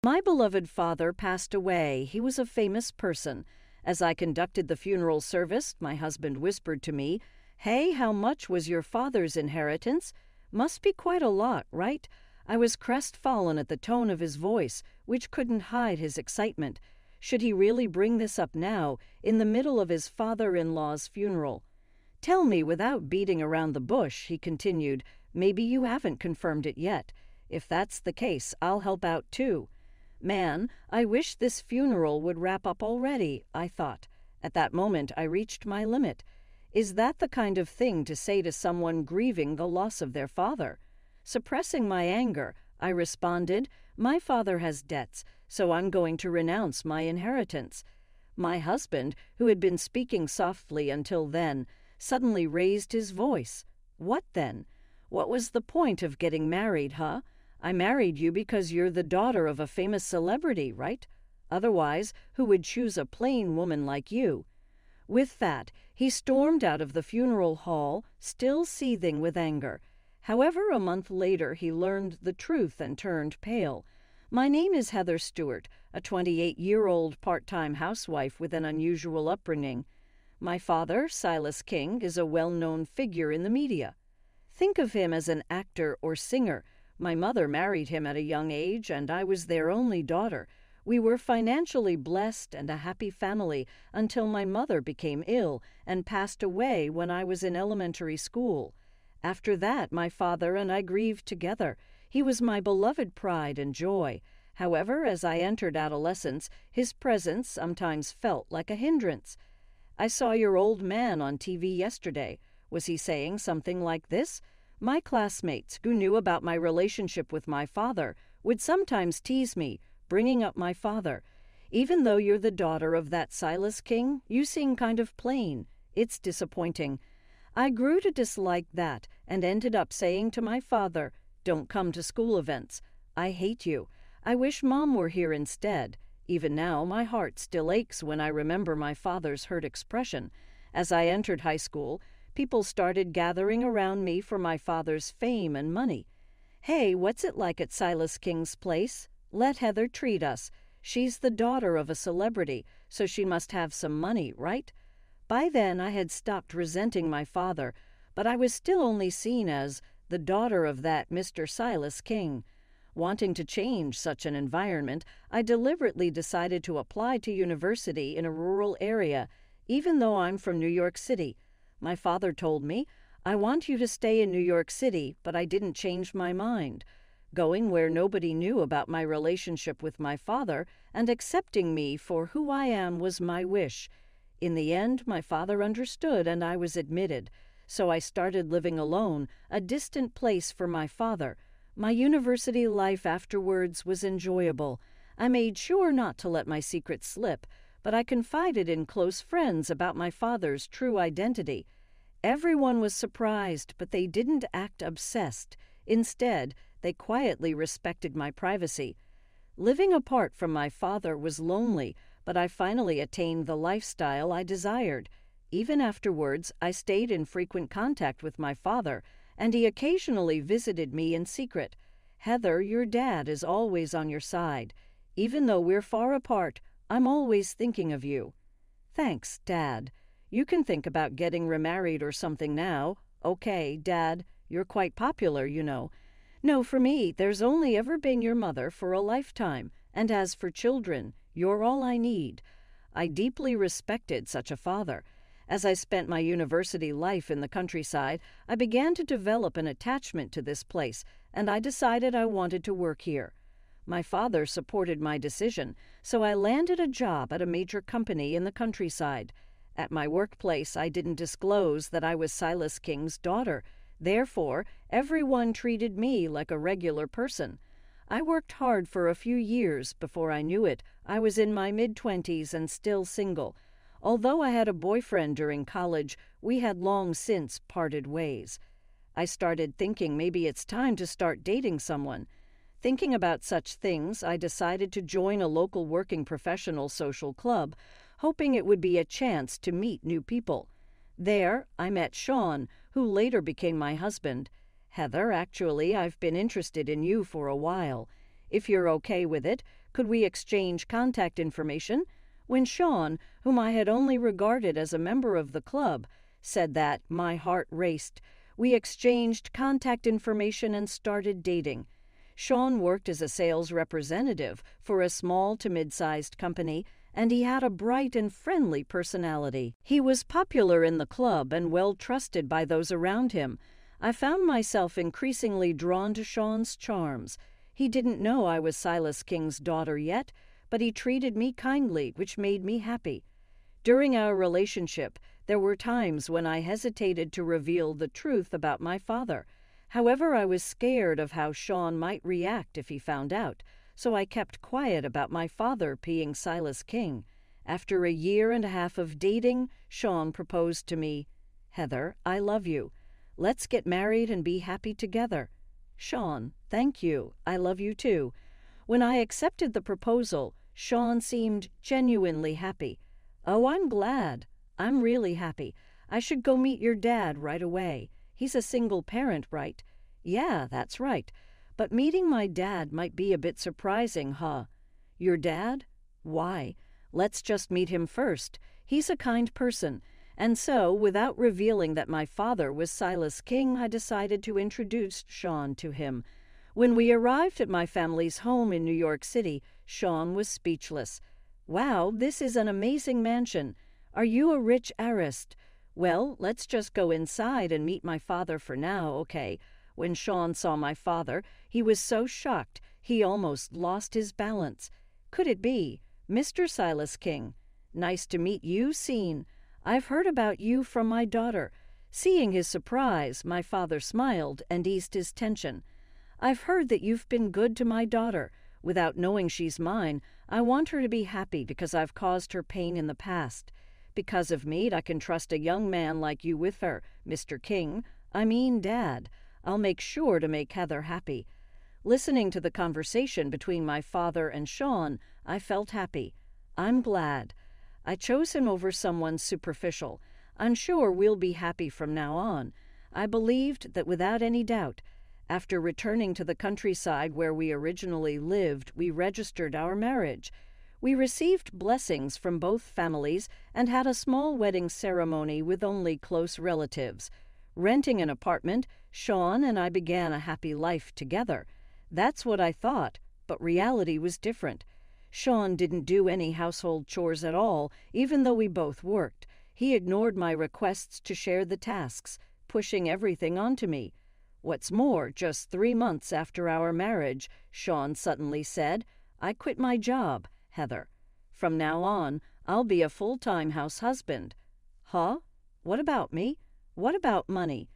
My beloved father passed away. He was a famous person. As I conducted the funeral service, my husband whispered to me, "Hey, how much was your father's inheritance? Must be quite a lot, right?" I was crestfallen at the tone of his voice, which couldn't hide his excitement. Should he really bring this up now, in the middle of his father-in-law's funeral? "Tell me without beating around the bush," he continued. "Maybe you haven't confirmed it yet. If that's the case, I'll help out too." Man, I wish this funeral would wrap up already, I thought. At that moment, I reached my limit. Is that the kind of thing to say to someone grieving the loss of their father? Suppressing my anger, I responded, "My father has debts, so I'm going to renounce my inheritance." My husband, who had been speaking softly until then, suddenly raised his voice. "What then? What was the point of getting married, huh? I married you because you're the daughter of a famous celebrity, right? Otherwise, who would choose a plain woman like you?" With that, he stormed out of the funeral hall, still seething with anger. However, a month later, he learned the truth and turned pale. My name is Heather Stewart, a 28-year-old part-time housewife with an unusual upbringing. My father, Silas King, is a well-known figure in the media. Think of him as an actor or singer. My mother married him at a young age, and I was their only daughter. We were financially blessed and a happy family until my mother became ill and passed away when I was in elementary school. After that, my father and I grieved together. He was my beloved pride and joy. However, as I entered adolescence, his presence sometimes felt like a hindrance. "I saw your old man on TV yesterday." Was he saying something like this? My classmates, who knew about my relationship with my father, would sometimes tease me, bringing up my father. "Even though you're the daughter of that Silas King, you seem kind of plain. It's disappointing." I grew to dislike that and ended up saying to my father, "Don't come to school events. I hate you. I wish Mom were here instead." Even now, my heart still aches when I remember my father's hurt expression. As I entered high school, people started gathering around me for my father's fame and money. "Hey, what's it like at Silas King's place? Let Heather treat us. She's the daughter of a celebrity, so she must have some money, right?" By then, I had stopped resenting my father, but I was still only seen as the daughter of that Mr. Silas King. Wanting to change such an environment, I deliberately decided to apply to university in a rural area, even though I'm from New York City. My father told me, "I want you to stay in New York City," but I didn't change my mind. Going where nobody knew about my relationship with my father and accepting me for who I am was my wish. In the end, my father understood and I was admitted. So I started living alone, a distant place for my father. My university life afterwards was enjoyable. I made sure not to let my secret slip, but I confided in close friends about my father's true identity. Everyone was surprised, but they didn't act obsessed. Instead, they quietly respected my privacy. Living apart from my father was lonely, but I finally attained the lifestyle I desired. Even afterwards, I stayed in frequent contact with my father, and he occasionally visited me in secret. "Heather, your dad is always on your side. Even though we're far apart, I'm always thinking of you." "Thanks, Dad. You can think about getting remarried or something now." "Okay, Dad, you're quite popular, you know." "No, for me, there's only ever been your mother for a lifetime, and as for children, you're all I need." I deeply respected such a father. As I spent my university life in the countryside, I began to develop an attachment to this place, and I decided I wanted to work here. My father supported my decision, so I landed a job at a major company in the countryside. At my workplace, I didn't disclose that I was Silas King's daughter. Therefore, everyone treated me like a regular person. I worked hard for a few years. Before I knew it, I was in my mid-20s and still single. Although I had a boyfriend during college, we had long since parted ways. I started thinking maybe it's time to start dating someone. Thinking about such things, I decided to join a local working professional social club, hoping it would be a chance to meet new people. There, I met Sean, who later became my husband. "Heather, actually, I've been interested in you for a while. If you're okay with it, Could we exchange contact information? When Sean, whom I had only regarded as a member of the club, said that, my heart raced. We exchanged contact information and started dating. Sean worked as a sales representative for a small to mid-sized company, and he had a bright and friendly personality. He was popular in the club and well trusted by those around him. I found myself increasingly drawn to Sean's charms. He didn't know I was Silas King's daughter yet, but he treated me kindly, which made me happy. During our relationship, there were times when I hesitated to reveal the truth about my father. However, I was scared of how Sean might react if he found out, so I kept quiet about my father being Silas King. After a year and a half of dating, Sean proposed to me. Heather, I love you. Let's get married and be happy together. Sean, thank you. I love you too. When I accepted the proposal, Sean seemed genuinely happy. Oh, I'm glad. I'm really happy. I should go meet your dad right away. He's a single parent, right? Yeah, that's right. But meeting my dad might be a bit surprising, huh? Your dad? Why? Let's just meet him first. He's a kind person. And so, without revealing that my father was Silas King, I decided to introduce Sean to him. When we arrived at my family's home in New York City, Sean was speechless. Wow, this is an amazing mansion. Are you a rich heiress? Well, let's just go inside and meet my father for now, okay? When Sean saw my father, he was so shocked he almost lost his balance. Could it be? Mr. Silas King. Nice to meet you, Scene. I've heard about you from my daughter. Seeing his surprise, my father smiled and eased his tension. I've heard that you've been good to my daughter. Without knowing she's mine, I want her to be happy because I've caused her pain in the past. Because of me, I can trust a young man like you with her, Mr. King. I mean, Dad. I'll make sure to make Heather happy. Listening to the conversation between my father and Sean, I felt happy. I'm glad. I chose him over someone superficial. I'm sure we'll be happy from now on. I believed that without any doubt. After returning to the countryside where we originally lived, we registered our marriage. We received blessings from both families and had a small wedding ceremony with only close relatives. Renting an apartment, Sean and I began a happy life together. That's what I thought, but reality was different. Sean didn't do any household chores at all, even though we both worked. He ignored my requests to share the tasks, pushing everything onto me. What's more, just 3 months after our marriage, Sean suddenly said, I quit my job, Heather. From now on, I'll be a full-time house husband. Huh? What about me? What about money?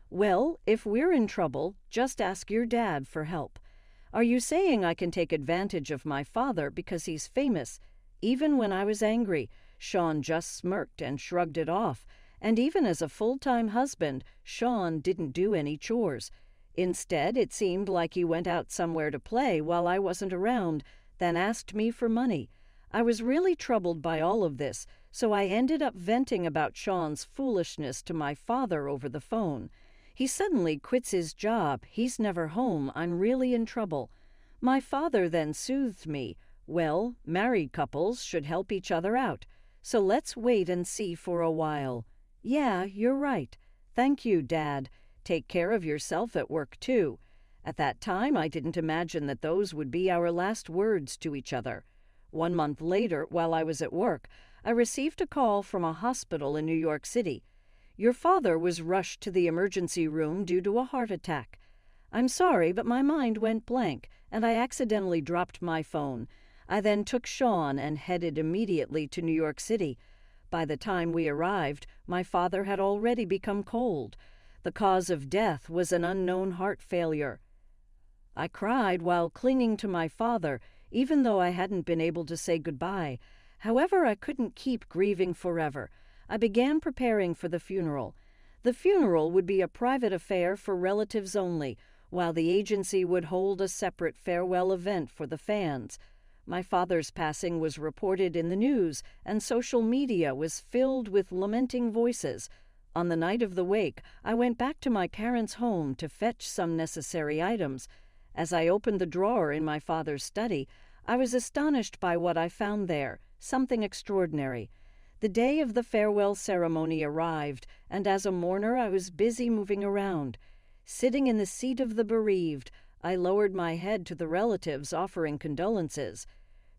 Well, if we're in trouble, just ask your dad for help. Are you saying I can take advantage of my father because he's famous? Even when I was angry, Sean just smirked and shrugged it off. And even as a full-time husband, Sean didn't do any chores. Instead, it seemed like he went out somewhere to play while I wasn't around, then asked me for money. I was really troubled by all of this, so I ended up venting about Sean's foolishness to my father over the phone. He suddenly quits his job. He's never home. I'm really in trouble. My father then soothed me. Well, married couples should help each other out. So let's wait and see for a while. Yeah, you're right. Thank you, Dad. Take care of yourself at work, too. At that time, I didn't imagine that those would be our last words to each other. 1 month later, while I was at work, I received a call from a hospital in New York City. Your father was rushed to the emergency room due to a heart attack. I'm sorry, but my mind went blank, and I accidentally dropped my phone. I then took Sean and headed immediately to New York City. By the time we arrived, my father had already become cold. The cause of death was an unknown heart failure. I cried while clinging to my father, even though I hadn't been able to say goodbye. However, I couldn't keep grieving forever. I began preparing for the funeral. The funeral would be a private affair for relatives only, while the agency would hold a separate farewell event for the fans. My father's passing was reported in the news, and social media was filled with lamenting voices. On the night of the wake, I went back to my parents' home to fetch some necessary items. As I opened the drawer in my father's study, I was astonished by what I found there, something extraordinary. The day of the farewell ceremony arrived, and as a mourner I was busy moving around. Sitting in the seat of the bereaved, I lowered my head to the relatives offering condolences.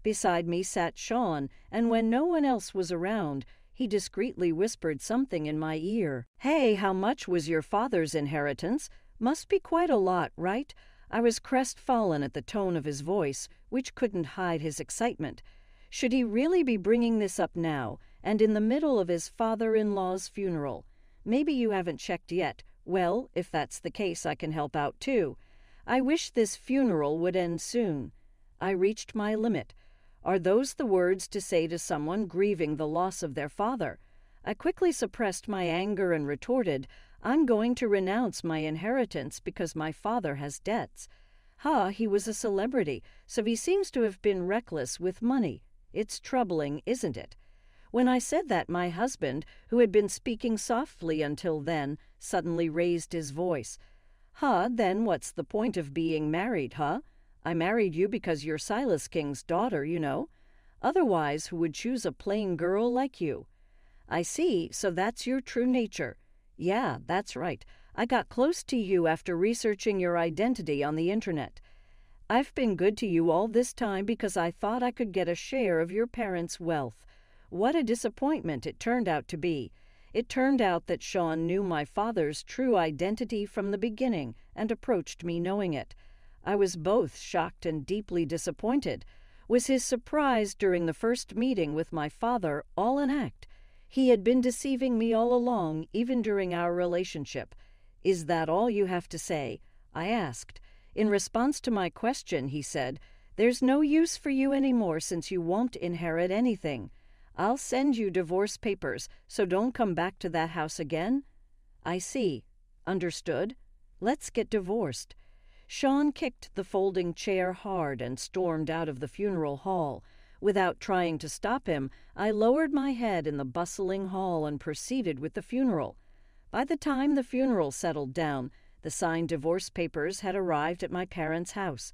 Beside me sat Sean, and when no one else was around, he discreetly whispered something in my ear. "Hey, how much was your father's inheritance? Must be quite a lot, right?" I was crestfallen at the tone of his voice, which couldn't hide his excitement. Should he really be bringing this up now, and in the middle of his father-in-law's funeral? Maybe you haven't checked yet. Well, if that's the case, I can help out too. I wish this funeral would end soon. I reached my limit. Are those the words to say to someone grieving the loss of their father? I quickly suppressed my anger and retorted, "I'm going to renounce my inheritance because my father has debts." He was a celebrity, so he seems to have been reckless with money. It's troubling, isn't it? When I said that, my husband, who had been speaking softly until then, suddenly raised his voice. Then what's the point of being married, I married you because you're Silas King's daughter, you know. Otherwise, who would choose a plain girl like you? I see, so that's your true nature. Yeah, that's right. I got close to you after researching your identity on the internet. I've been good to you all this time because I thought I could get a share of your parents' wealth. What a disappointment it turned out to be. It turned out that Sean knew my father's true identity from the beginning and approached me knowing it. I was both shocked and deeply disappointed. Was his surprise during the first meeting with my father all an act? He had been deceiving me all along, even during our relationship. "Is that all you have to say?" I asked. In response to my question, he said, "There's no use for you anymore since you won't inherit anything. I'll send you divorce papers, so don't come back to that house again." I see. Understood. Let's get divorced. Sean kicked the folding chair hard and stormed out of the funeral hall. Without trying to stop him, I lowered my head in the bustling hall and proceeded with the funeral. By the time the funeral settled down, the signed divorce papers had arrived at my parents' house.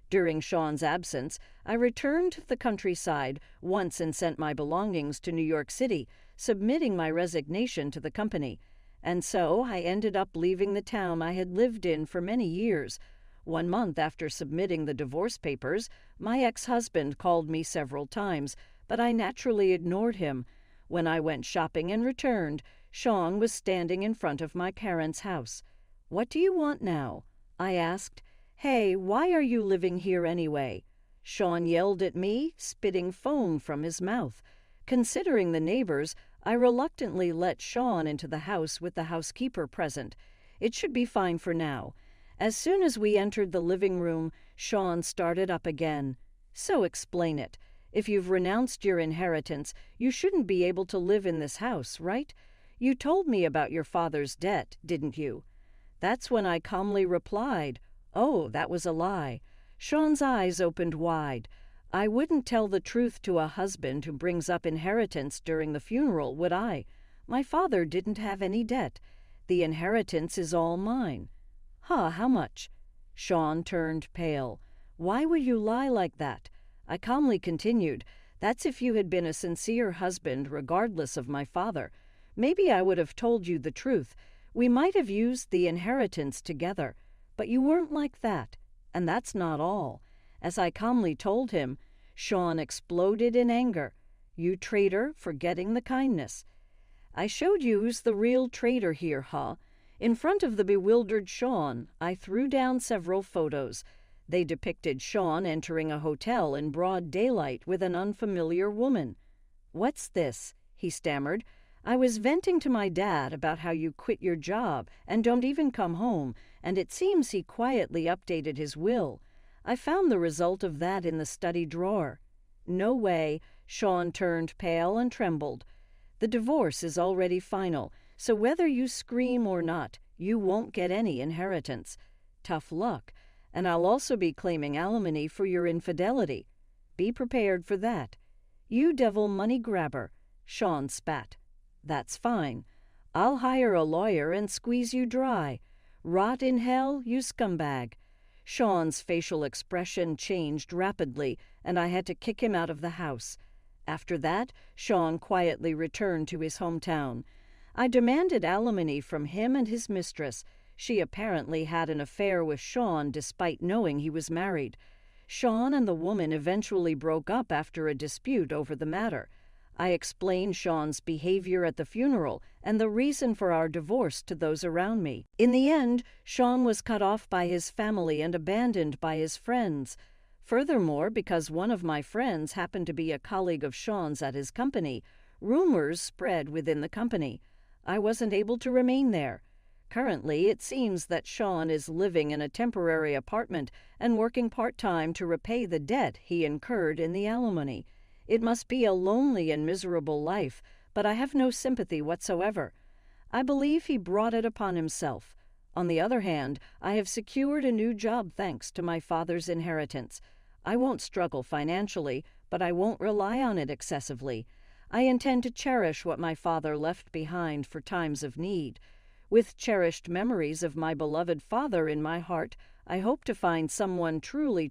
During Sean's absence, I returned to the countryside once and sent my belongings to New York City, submitting my resignation to the company. And so I ended up leaving the town I had lived in for many years. 1 month after submitting the divorce papers, my ex-husband called me several times, but I naturally ignored him. When I went shopping and returned, Sean was standing in front of my parents' house. "What do you want now?" I asked. "Hey, why are you living here anyway?" Sean yelled at me, spitting foam from his mouth. Considering the neighbors, I reluctantly let Sean into the house with the housekeeper present. It should be fine for now. As soon as we entered the living room, Sean started up again. "So explain it. If you've renounced your inheritance, you shouldn't be able to live in this house, right? You told me about your father's debt, didn't you?" That's when I calmly replied, "Oh, that was a lie." Sean's eyes opened wide. I wouldn't tell the truth to a husband who brings up inheritance during the funeral, would I? My father didn't have any debt. The inheritance is all mine. How much? Sean turned pale. Why would you lie like that? I calmly continued, "That's if you had been a sincere husband regardless of my father. Maybe I would have told you the truth. We might have used the inheritance together, but you weren't like that. And that's not all." As I calmly told him, Sean exploded in anger. "You traitor, forgetting the kindness." I showed you who's the real traitor here, In front of the bewildered Sean, I threw down several photos. They depicted Sean entering a hotel in broad daylight with an unfamiliar woman. "What's this?" he stammered. "I was venting to my dad about how you quit your job and don't even come home, and it seems he quietly updated his will. I found the result of that in the study drawer." "No way." Sean turned pale and trembled. "The divorce is already final, so whether you scream or not, you won't get any inheritance. Tough luck. And I'll also be claiming alimony for your infidelity. Be prepared for that." "You devil money grabber." Sean spat. "That's fine. I'll hire a lawyer and squeeze you dry. Rot in hell, you scumbag." Sean's facial expression changed rapidly, and I had to kick him out of the house. After that, Sean quietly returned to his hometown. I demanded alimony from him and his mistress. She apparently had an affair with Sean despite knowing he was married. Sean and the woman eventually broke up after a dispute over the matter. I explained Sean's behavior at the funeral and the reason for our divorce to those around me. In the end, Sean was cut off by his family and abandoned by his friends. Furthermore, because one of my friends happened to be a colleague of Sean's at his company, rumors spread within the company. I wasn't able to remain there. Currently, it seems that Sean is living in a temporary apartment and working part-time to repay the debt he incurred in the alimony. It must be a lonely and miserable life, but I have no sympathy whatsoever. I believe he brought it upon himself. On the other hand, I have secured a new job thanks to my father's inheritance. I won't struggle financially, but I won't rely on it excessively. I intend to cherish what my father left behind for times of need. With cherished memories of my beloved father in my heart, I hope to find someone truly